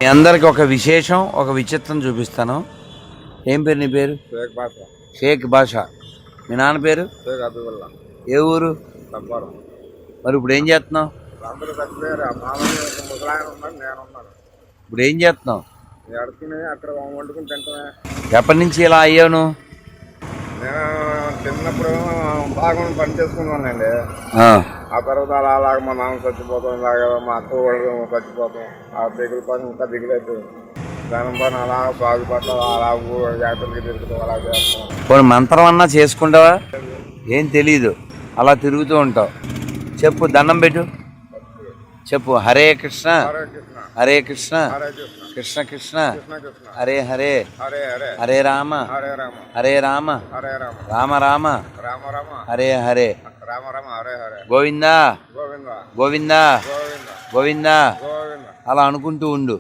మీ అందరికి ఒక విశేషం, ఒక విచిత్రం చూపిస్తాను. ఏం పేరు నీ పేరు? షేక్ బాషా. మీ నాన్న పేరు? ఏ ఊరు? మరి ఇప్పుడు ఏం చేస్తున్నావు? ఇప్పుడు ఏం చేస్తున్నావు? ఎప్పటి నుంచి ఇలా అయ్యాను? చిన్నప్పుడు బాగా పని చేసుకున్నానండి. ఆ తర్వాత అలాగ మా నాన్న చచ్చిపోతాం, ఇలాగ మా అక్క వాళ్ళు చచ్చిపోతాం. ఆ దిగులు పని ఇంకా దిగులైపోయింది. దాని పని అలా బాగుపడతాం, అలా జాగ్రత్తలకి తిరుగుతాం, అలా చేస్తాం. కొన్ని మంత్రం అన్నా చేసుకుంటావా? ఏం తెలీదు, అలా తిరుగుతూ ఉంటావు. చెప్పు, దండం పెట్టు, చెప్పు. హరే కృష్ణ హరే కృష్ణ కృష్ణ కృష్ణ హరే హరే హరే రామ హరే రామ రామ రామ హరే హరే గోవిందా గోవిందా గోవిందా అలా అనుకుంటూ ఉండు.